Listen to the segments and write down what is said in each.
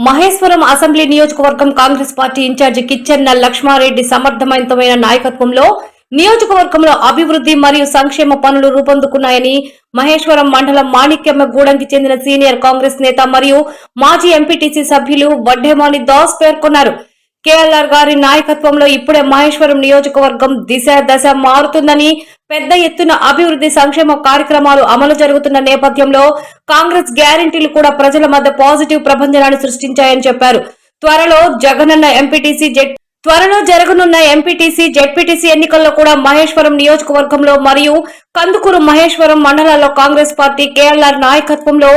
Maheshwaram assembly నియోజకవర్గం Congress party incharge Kichenna Lakshma Reddy సమర్థవంతమైన నాయకత్వంలో నియోజకవర్గంలో అభివృద్ధి మరియు సంక్షేమ పనులు రూపొందుకున్నాయని మహేశ్వరం మండలం మాణిక్యమ్మ గూడెంకి చెందిన సీనియర్ కాంగ్రెస్ నేత మరియు మాజీ ఎంపీటీసీ సభ్యులు వడ్డేమాని దాస్ పేర్కొన్నారు. కేఎల్ఆర్ గారి నాయకత్వంలో ఇప్పుడే మహేశ్వరం నియోజకవర్గం దశ మారుతుందని, పెద్ద ఎత్తున అభివృద్ధి సంక్షేమ కార్యక్రమాలు అమలు జరుగుతున్న నేపథ్యంలో కాంగ్రెస్ గ్యారెంటీలు కూడా ప్రజల మధ్య పాజిటివ్ ప్రభంజనాన్ని సృష్టించాయని చెప్పారు. త్వరలో జరగనున్న ఎంపీటీసీ జెడ్పీటీసీ ఎన్నికల్లో కూడా మహేశ్వరం నియోజకవర్గంలో మరియు కందుకూరు మహేశ్వరం మండలాల్లో కాంగ్రెస్ పార్టీ కేఎల్ఆర్ నాయకత్వంలో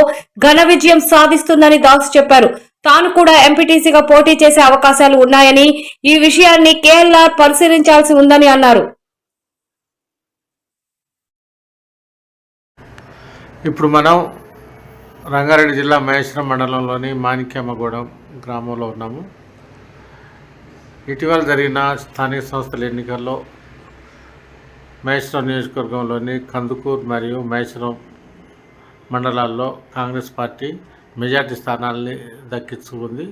ఘన విజయం సాధిస్తుందని దాస్ చెప్పారు. తాను కూడా ఎంపీటీసీగా పోటీ చేసే అవకాశాలు ఉన్నాయని, ఈ విషయాన్ని కేఎల్ఆర్ పరిశీలించాల్సి ఉందని అన్నారు. ఇప్పుడు మనం రంగారెడ్డి జిల్లా మహేశ్వరం మండలంలోని మాణిక్యమ్మగూడెం గ్రామంలో ఉన్నాము. ఇటీవల జరిగిన స్థానిక సంస్థల ఎన్నికల్లో మహేశ్వరం నియోజకవర్గంలోని కందుకూరు మరియు మహేశ్వరం మండలాల్లో కాంగ్రెస్ పార్టీ మెజార్టీ స్థానాలని దక్కించుకుంది.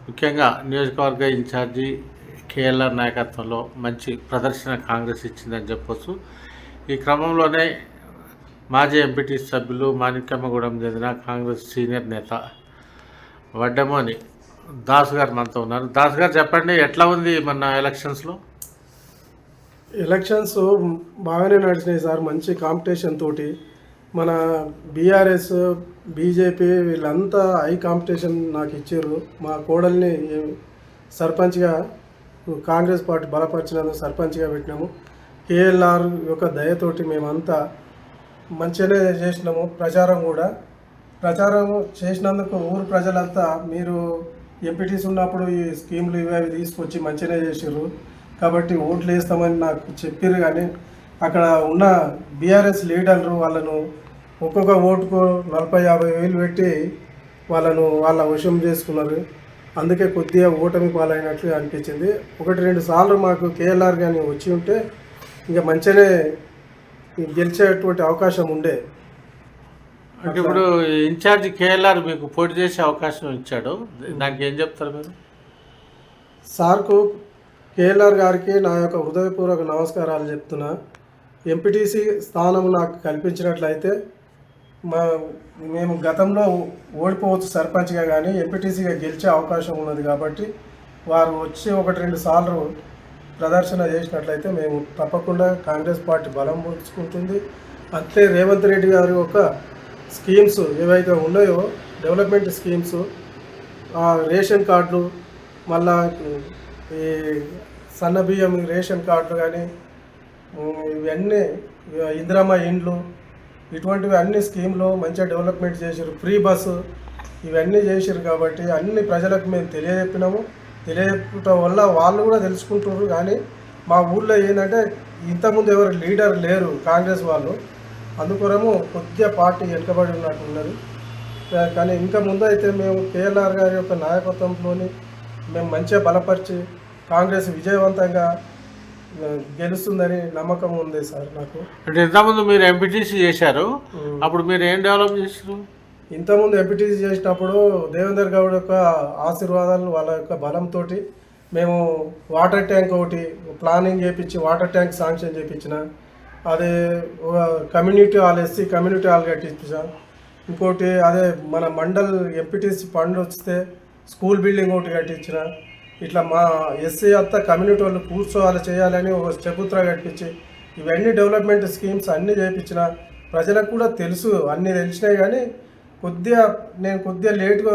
ముఖ్యంగా నియోజకవర్గ ఇన్ఛార్జి కేఎల్ఆర్ నాయకత్వంలో మంచి ప్రదర్శన కాంగ్రెస్ ఇచ్చిందని చెప్పొచ్చు. ఈ క్రమంలోనే మాజీ ఎంపీటీ సభ్యులు మాణిక్యమ్మగూడెం చెందిన కాంగ్రెస్ సీనియర్ నేత వడ్డేమాని దాస్ గారు మనతో ఉన్నారు. దాస్ గారు చెప్పండి, ఎట్లా ఉంది మన ఎలక్షన్స్లో? ఎలక్షన్స్ బాగానే నడిచినాయి సార్. మంచి కాంపిటీషన్ తోటి మన బీఆర్ఎస్ బీజేపీ వీళ్ళంతా హై కాంపిటీషన్ నాకు ఇచ్చారు. మా కోడల్ని సర్పంచ్గా కాంగ్రెస్ పార్టీ బలపరిచినందుకు సర్పంచ్గా పెట్టినాము. కేఎల్ఆర్ యొక్క దయతోటి మేమంతా మంచిగానే చేసినాము. ప్రచారం చేసినందుకు ఊరు ప్రజలంతా మీరు ఎంపీటీసీ ఉన్నప్పుడు ఈ స్కీములు ఇవి తీసుకొచ్చి మంచిగానే చేసారు కాబట్టి ఓట్లు వేస్తామని నాకు చెప్పారు. కానీ అక్కడ ఉన్న బీఆర్ఎస్ లీడర్లు వాళ్ళను ఒక్కొక్క ఓటుకు 40-50 వేలు పెట్టి వాళ్ళ వశం చేసుకున్నారు. అందుకే కొద్దిగా ఓటమి పాలైనట్లు అనిపించింది. 1-2 సార్లు మాకు కేఎల్ఆర్ కానీ వచ్చి ఉంటే ఇంకా మంచిగానే గెలిచేటువంటి అవకాశం ఉండే. అంటే ఇప్పుడు ఇన్ఛార్జి కేఎల్ఆర్ మీకు పోటీ చేసే అవకాశం ఇచ్చాడు, దానికి ఏం చెప్తారు మీరు? సార్కు కేఎల్ఆర్ గారికి నా యొక్క హృదయపూర్వక నమస్కారాలు చెప్తున్నా. ఎంపీటీసీ స్థానం నాకు కల్పించినట్లయితే మేము గతంలో ఓడిపోవచ్చు సర్పంచ్గా, కానీ ఎంపీటీసీగా గెలిచే అవకాశం ఉన్నది. కాబట్టి వారు వచ్చి 1-2 సార్లు ప్రదర్శన చేసినట్లయితే మేము తప్పకుండా కాంగ్రెస్ పార్టీ బలం పుంజుకుంటుంది. అంతే రేవంత్ రెడ్డి గారి యొక్క స్కీమ్స్ ఏవైతే ఉన్నాయో డెవలప్మెంట్ స్కీమ్స్, రేషన్ కార్డులు, మళ్ళా ఈ సన్నబియ్యం రేషన్ కార్డులు కానీ ఇవన్నీ ఇందిరమ్మ ఇండ్లు ఇటువంటివి అన్ని స్కీమ్లు మంచిగా డెవలప్మెంట్ చేశారు. ఫ్రీ బస్సు ఇవన్నీ చేశారు. కాబట్టి అన్ని ప్రజలకు మేము తెలియజెప్పడం వల్ల వాళ్ళు కూడా తెలుసుకుంటున్నారు. కానీ మా ఊళ్ళో ఏంటంటే ఇంతకుముందు ఎవరు లీడర్ లేరు కాంగ్రెస్ వాళ్ళు, అందుకోరము కొద్దిగా పార్టీ వెనుకబడి ఉన్నట్టు ఉన్నది. కానీ ఇంకా ముందు అయితే మేము కేఎల్ఆర్ గారి యొక్క నాయకత్వంలోని మేము మంచిగా బలపరిచి కాంగ్రెస్ విజయవంతంగా గెలుస్తుందని నమ్మకం ఉంది సార్ నాకు. అంటే ఇంతకుముందు మీరు ఎంపీటీసీ చేశారు, అప్పుడు మీరు ఏం డెవలప్ చేశారు? ఇంతకుముందు ఎంపీటీసీ చేసినప్పుడు దేవేందర్ గౌడ్ యొక్క ఆశీర్వాదాలు వాళ్ళ యొక్క బలంతో మేము వాటర్ ట్యాంక్ ఒకటి ప్లానింగ్ చేయించి వాటర్ ట్యాంక్ శాంక్షన్ చేయించిన, అదే community hall SC community hall కట్టించాం. ఇంకోటి అదే మన మండల్ ఎంపీటీసీ ఫండ్ వస్తే స్కూల్ బిల్డింగ్ ఒకటి కట్టించిన. ఇట్లా మా ఎస్సీ అంతా కమ్యూనిటీ వాళ్ళు కూర్చోవాలి చేయాలని ఒక చబుత్రా కట్టించి ఇవన్నీ డెవలప్మెంట్ స్కీమ్స్ అన్నీ చేయించిన. ప్రజలకు కూడా తెలుసు, అన్నీ తెలిసినాయి. కానీ నేను కొద్దిగా లేట్గా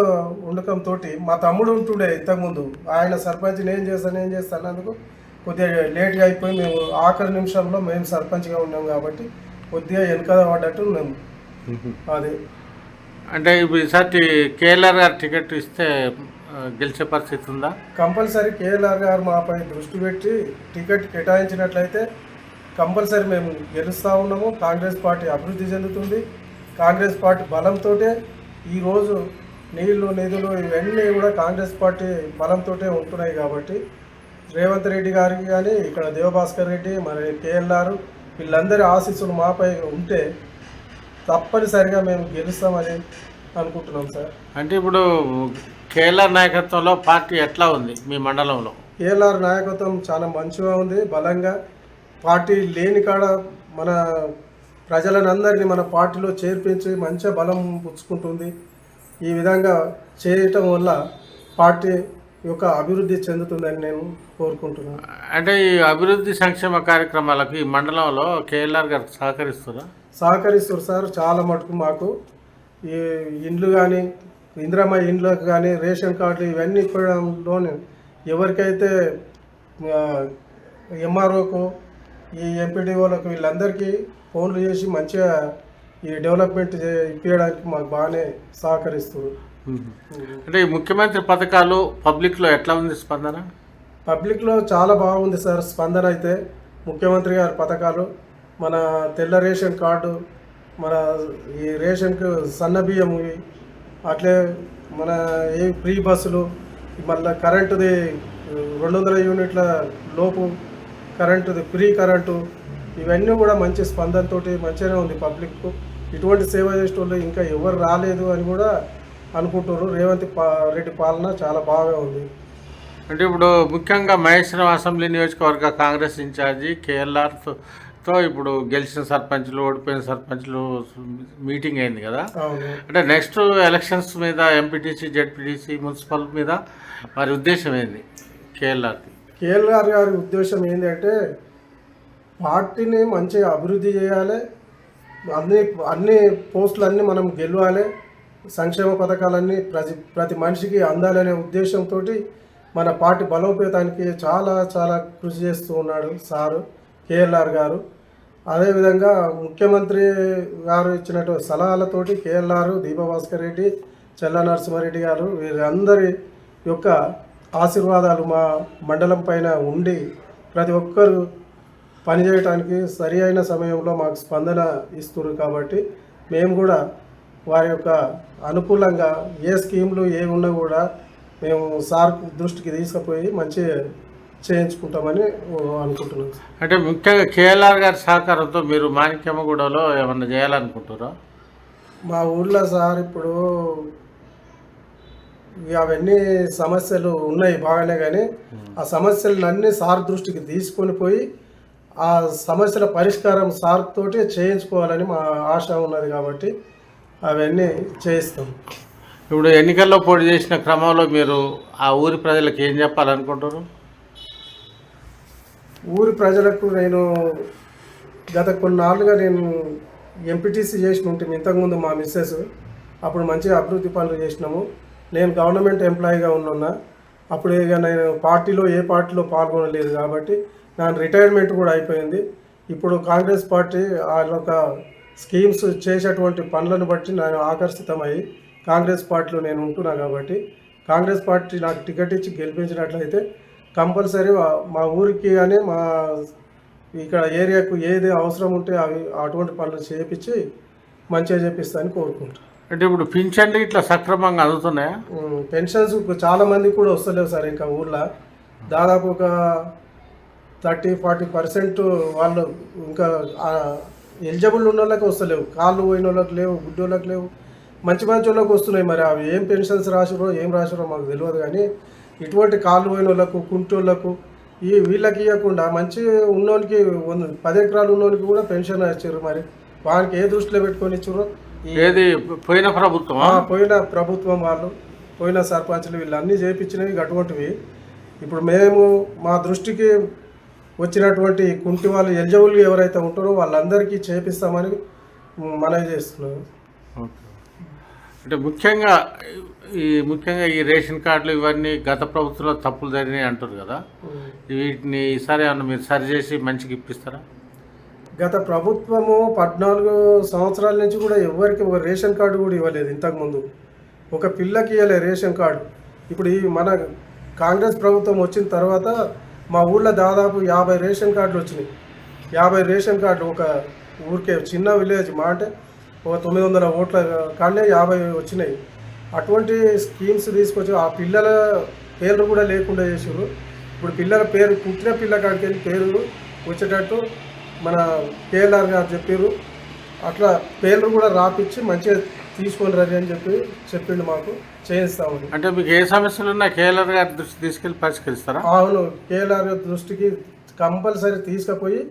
ఉండటంతో మా తమ్ముడు ఉంటుండే ఇంతకుముందు, ఆయన సర్పంచ్ నేను చేస్తాను అన్నందుకు కొద్దిగా లేట్గా అయిపోయి మేము ఆఖరి నిమిషంలో మేము సర్పంచ్గా ఉన్నాం. కాబట్టి కొద్దిగా వెనక పడ్డట్టు ఉన్నాము. అది అంటే ఇప్పుడు ఈసారి కేఎల్ఆర్ గారు టికెట్ ఇస్తే గెలిచే పరిస్థితి ఉందా? కంపల్సరీ కేఎల్ఆర్ గారు మాపై దృష్టి పెట్టి టికెట్ కేటాయించినట్లయితే కంపల్సరీ మేము గెలుస్తూ ఉన్నాము. కాంగ్రెస్ పార్టీ అభివృద్ధి చెందుతుంది. కాంగ్రెస్ పార్టీ బలంతో ఈరోజు నీళ్లు నిధులు ఇవన్నీ కూడా కాంగ్రెస్ పార్టీ బలంతో ఉంటున్నాయి. కాబట్టి రేవంత్ రెడ్డి గారికి కానీ ఇక్కడ దేవభాస్కర్ రెడ్డి మరి కేఎల్ఆర్ వీళ్ళందరి ఆశీస్సులు మాపై ఉంటే తప్పనిసరిగా మేము గెలుస్తామని అనుకుంటున్నాం సార్. అంటే ఇప్పుడు కేఎల్ఆర్ నాయకత్వంలో పార్టీ ఎట్లా ఉంది మీ మండలంలో? కేఎల్ఆర్ నాయకత్వం చాలా మంచిగా ఉంది, బలంగా. పార్టీ లేని కాడ మన ప్రజలనందరినీ మన పార్టీలో చేర్పించి మంచిగా బలం పుచ్చుకుంటుంది. ఈ విధంగా చేయటం వల్ల పార్టీ యొక్క అభివృద్ధి చెందుతుందని నేను కోరుకుంటున్నాను. అంటే ఈ అభివృద్ధి సంక్షేమ కార్యక్రమాలకు ఈ మండలంలో కేఎల్ఆర్ గారు సహకరిస్తారు సార్. చాలా మటుకు మాకు ఈ ఇండ్లు కానీ, ఇందిరమ్మ ఇండ్లకు కానీ, రేషన్ కార్డులు ఇవన్నీ ఇప్పడంలోనే ఎవరికైతే ఎంఆర్ఓకు, ఈ ఎంపీడీఓలకు వీళ్ళందరికీ ఫోన్లు చేసి మంచిగా ఈ డెవలప్మెంట్ ఇప్పించడానికి మాకు బాగానే సహకరిస్తారు. అంటే ఈ ముఖ్యమంత్రి పథకాలు పబ్లిక్లో ఎట్లా ఉంది స్పందన? పబ్లిక్లో చాలా బాగుంది సార్ స్పందన. అయితే ముఖ్యమంత్రి గారి పథకాలు, మన తెల్ల రేషన్ కార్డు, మన ఈ రేషన్కు సన్న బియ్యం, అట్లే మన ఏ ఫ్రీ బస్సులు, మళ్ళీ కరెంటుది 200 యూనిట్ల లోపు కరెంటుది, ఫ్రీ కరెంటు, ఇవన్నీ కూడా మంచి స్పందనతో మంచిగానే ఉంది పబ్లిక్కు. ఇటువంటి సేవ చేసే వాళ్ళు ఇంకా ఎవరు రాలేదు అని కూడా అనుకుంటున్నారు. రేవంత్ రెడ్డి పాలన చాలా బాగా ఉంది. అంటే ఇప్పుడు ముఖ్యంగా మహేశ్వరం అసెంబ్లీ నియోజకవర్గ కాంగ్రెస్ ఇన్ఛార్జి కేఎల్ఆర్తో ఇప్పుడు గెలిచిన సర్పంచ్లు, ఓడిపోయిన సర్పంచ్లు మీటింగ్ అయింది కదా. అంటే నెక్స్ట్ ఎలక్షన్స్ మీద ఎంపీటీసీ, జెడ్పీటీసీ, మున్సిపల్ మీద మరి ఉద్దేశం ఏంది కేఎల్ఆర్ గారి ఉద్దేశం ఏంటంటే పార్టీని మంచిగా అభివృద్ధి చేయాలి, అన్ని పోస్టులన్నీ మనం గెలవాలి, సంక్షేమ పథకాలన్నీ ప్రతి మనిషికి అందాలనే ఉద్దేశంతో మన పార్టీ బలోపేతానికి చాలా చాలా కృషి చేస్తూ ఉన్నాడు సారు కేఎల్ఆర్ గారు. అదేవిధంగా ముఖ్యమంత్రి గారు ఇచ్చినటువంటి సలహాలతోటి కేఎల్ఆర్, దీపభాస్కర్ రెడ్డి, చెల్ల నరసింహారెడ్డి గారు వీరందరి యొక్క ఆశీర్వాదాలు మా మండలం పైన ఉండి ప్రతి ఒక్కరు పనిచేయటానికి సరి అయిన సమయంలో మాకు స్పందన ఇస్తున్నారు. కాబట్టి మేము కూడా వారి యొక్క అనుకూలంగా ఏ స్కీములు ఏ ఉన్నా కూడా మేము సార్ దృష్టికి తీసుకుపోయి మంచిగా చేయించుకుంటామని అనుకుంటున్నాం. అంటే ముఖ్యంగా కేఎల్ఆర్ గారి సహకారంతో మీరు మాణిక్యమ్మగూడలో ఏమన్నా చేయాలనుకుంటారా? మా ఊళ్ళో సార్ ఇప్పుడు అవన్నీ సమస్యలు ఉన్నాయి బాగానే, కానీ ఆ సమస్యలన్నీ సార్ దృష్టికి తీసుకొని పోయి ఆ సమస్యల పరిష్కారం సార్ తోటి చేయించుకోవాలని మా ఆశ ఉన్నది. కాబట్టి అవన్నీ చేయిస్తాం. ఇప్పుడు ఎన్నికల్లో పోటీ చేసిన క్రమంలో మీరు ఆ ఊరి ప్రజలకు ఏం చెప్పాలనుకుంటారు? ఊరి ప్రజలకు నేను గత కొన్నాళ్ళుగా నేను ఎంపీటీసీ చేసిన ఉంటుంది ఇంతకుముందు మా మిస్సెస్. అప్పుడు మంచిగా అభివృద్ధి పనులు చేసినాము. నేను గవర్నమెంట్ ఎంప్లాయీగా ఉన్నా. అప్పుడు ఇక నేను ఏ పార్టీలో పాల్గొనలేదు కాబట్టి నా రిటైర్మెంట్ కూడా అయిపోయింది. ఇప్పుడు కాంగ్రెస్ పార్టీ వాళ్ళొక స్కీమ్స్ చేసేటువంటి పనులను బట్టి నేను ఆకర్షితమై కాంగ్రెస్ పార్టీలో నేను ఉంటున్నా. కాబట్టి కాంగ్రెస్ పార్టీ నాకు టికెట్ ఇచ్చి గెలిపించినట్లయితే కంపల్సరీ మా ఊరికి కానీ మా ఇక్కడ ఏరియాకు ఏది అవసరం ఉంటే అటువంటి పనులు చేయించి మంచిగా చేపిస్తానని కోరుకుంటాను. అంటే ఇప్పుడు పింఛన్లు ఇట్లా సక్రమంగా అందుతున్నాయా? పెన్షన్స్ చాలా మంది కూడా వస్తలేవు సార్. ఇంకా ఊర్లో దాదాపు ఒక 30-40% వాళ్ళు ఇంకా ఎలిజిబుల్ ఉన్న వాళ్ళకి వస్తలేవు. కాళ్ళు పోయిన వాళ్ళకి లేవు, గుడ్డోళ్ళకి లేవు, మంచి వాళ్ళకి వస్తున్నాయి. మరి అవి ఏం పెన్షన్స్ రాసిరో ఏం రాసిరో మాకు తెలియదు. కానీ ఇటువంటి కాళ్ళు పోయిన వాళ్ళకు, కుంటోళ్ళకు వీళ్ళకి ఇవ్వకుండా మంచి ఉన్నోనికి 10 ఎకరాలు ఉన్నోనికి కూడా పెన్షన్ ఇచ్చారు. మరి వానికి ఏ దృష్టిలో పెట్టుకొని ఇచ్చారో ఏది పోయిన ప్రభుత్వం వాళ్ళు, పోయిన సర్పంచ్లు వీళ్ళన్నీ చేయించినవి అటువంటివి. ఇప్పుడు మేము మా దృష్టికి వచ్చినటువంటి కుంటి వాళ్ళు ఎలిజిబుల్గా ఎవరైతే ఉంటారో వాళ్ళందరికీ చేపిస్తామని మనవి చేస్తున్నాం. అంటే ముఖ్యంగా ఈ రేషన్ కార్డులు ఇవన్నీ గత ప్రభుత్వంలో తప్పులు జరిగినాయి అంటారు కదా, వీటిని ఈసారి ఏమన్నా మీరు సరి చేసి మంచిగా ఇప్పిస్తారా? గత ప్రభుత్వము 14 సంవత్సరాల నుంచి కూడా ఎవరికి ఒక రేషన్ కార్డు కూడా ఇవ్వలేదు. ఇంతకుముందు ఒక పిల్లకి ఇవ్వలేదు రేషన్ కార్డు. ఇప్పుడు మన కాంగ్రెస్ ప్రభుత్వం వచ్చిన తర్వాత మా ఊళ్ళో దాదాపు 50 రేషన్ కార్డులు వచ్చినాయి. 50 రేషన్ కార్డులు ఒక ఊరికే చిన్న విలేజ్ మా అంటే ఒక 900 ఓట్ల కాడనే 50 వచ్చినాయి. అటువంటి స్కీమ్స్ తీసుకొచ్చి ఆ పిల్లల పేర్లు కూడా లేకుండా చేసారు. ఇప్పుడు పిల్లల పేరు పుట్టిన పిల్ల కాడికి వెళ్ళి పేర్లు వచ్చేటట్టు మన కేఎల్ఆర్ గారు చెప్పారు. అట్లా పేర్లు కూడా రాపిచ్చి మంచిగా తీసుకొని రండి అని చెప్పిండు మాకు చేయిస్తామని. అంటే మీకు ఏ సమస్యలు ఉన్నా కేఎల్ఆర్ గారి దృష్టి తీసుకెళ్ళి పరిష్కరిస్తారా? అవును, కేఎల్ఆర్ దృష్టికి కంపల్సరీ తీసుకుపోయి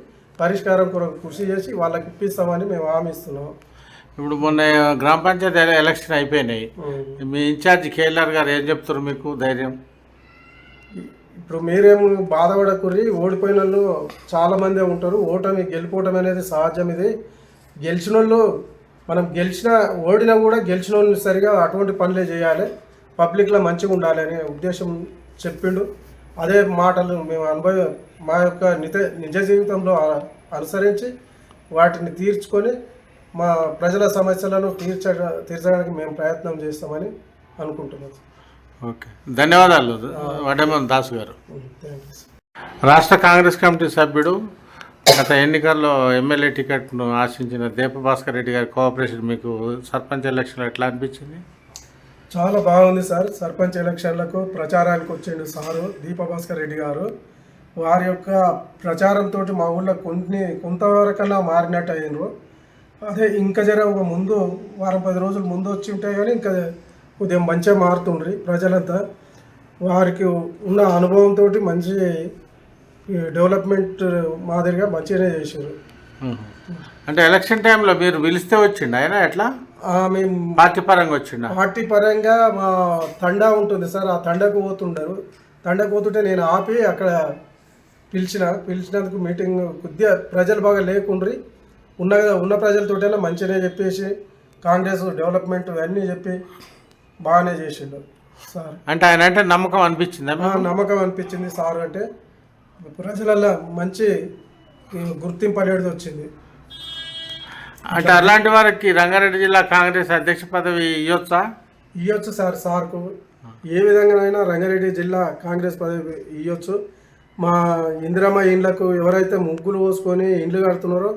పరిష్కారం కొరకు కృషి చేసి వాళ్ళకి ఇప్పిస్తామని మేము హామీ ఇస్తున్నాం. ఇప్పుడు మొన్న గ్రామ పంచాయతీ ఎలక్షన్ అయిపోయినాయి. మీ ఇన్ఛార్జ్ కేఎల్ఆర్ గారు ఏం చెప్తారు మీకు ధైర్యం? ఇప్పుడు మీరేం బాధపడకుర్రి, ఓడిపోయిన వాళ్ళు చాలామందే ఉంటారు. గెలిపోవటం అనేది సహజం. ఇది గెలిచిన వాళ్ళు మనం ఓడినా కూడా గెలిచిన వాళ్ళు సరిగా అటువంటి పనులే చేయాలి, పబ్లిక్లో మంచిగా ఉండాలి అనే ఉద్దేశం చెప్పిండు. అదే మాటలు మేము మా యొక్క నిజ జీవితంలో అనుసరించి వాటిని తీర్చుకొని మా ప్రజల సమస్యలను తీర్చడానికి మేము ప్రయత్నం చేస్తామని అనుకుంటున్నాం. ఓకే, ధన్యవాదాలు వడ్డేమన్ దాసు గారు. రాష్ట్ర కాంగ్రెస్ కమిటీ సభ్యుడు, గత ఎన్నికల్లో ఎమ్మెల్యే టికెట్ను ఆశించిన దీపభాస్కర్ రెడ్డి గారి కోఆపరేషన్ మీకు సర్పంచ్ ఎలక్షన్లో ఎట్లా అనిపించింది? చాలా బాగుంది సార్. సర్పంచ్ ఎలక్షన్లకు ప్రచారానికి వచ్చిండు సారు దీపభాస్కర్ రెడ్డి గారు. వారి యొక్క ప్రచారంతో మా ఊళ్ళో కొంతవరకన్నా మారినట్టు అయినరు. అదే ఇంకా ఒక ముందు వారం 10 రోజులు ముందు వచ్చి ఉంటాయి కానీ ఇంకా ఉదయం మంచిగా మారుతుండ్రి ప్రజలంతా. వారికి ఉన్న అనుభవంతో మంచి డెవలప్మెంట్ మాదిరిగా మంచిగానే చేశారు. అంటే ఎలక్షన్ టైంలో మీరు పిలిస్తే వచ్చిండు ఆయన ఎట్లా? మేము పార్టీ పరంగా వచ్చిండ? పార్టీ పరంగా మా తండా ఉంటుంది సార్, ఆ తండకు పోతుంటారు. తండకు పోతుంటే నేను ఆపి అక్కడ పిలిచినందుకు మీటింగ్ కొద్దిగా ప్రజలు బాగా లేకుండ్రి, ఉన్న ప్రజలతోటైనా మంచిగానే చెప్పేసి కాంగ్రెస్ డెవలప్మెంట్ అన్నీ చెప్పి బాగానే చేసిండు సార్. అంటే ఆయన అంటే నమ్మకం అనిపించింది? నమ్మకం అనిపించింది సార్. అంటే ప్రజలలో మంచి గుర్తింపు అనేది వచ్చింది. అంటే అలాంటి వారికి రంగారెడ్డి జిల్లా కాంగ్రెస్ అధ్యక్ష పదవి ఇవ్వచ్చు సార్. సార్కు ఏ విధంగానైనా రంగారెడ్డి జిల్లా కాంగ్రెస్ పదవి ఇవ్వచ్చు. మా ఇందిరమ్మ ఇండ్లకు ఎవరైతే ముగ్గులు పోసుకొని ఇండ్లు కడుతున్నారో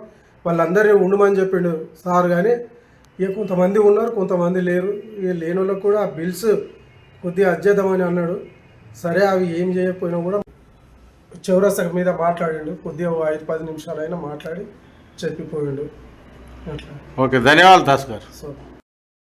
వాళ్ళందరినీ ఉండమని చెప్పిండు సార్. కానీ ఇక కొంతమంది ఉన్నారు, కొంతమంది లేరు. ఇక లేని వాళ్ళకు కూడా ఆ బిల్స్ కొద్దిగా అజ్జేద్దామని అన్నాడు. సరే, అవి ఏం చేయకపోయినా కూడా చౌరస్తా మీద మాట్లాడిండు. కొద్దిగా 5-10 నిమిషాలైనా మాట్లాడి చెప్పిపోయిండు. ఓకే, ధన్యవాదాలు దాస్ గారు. సో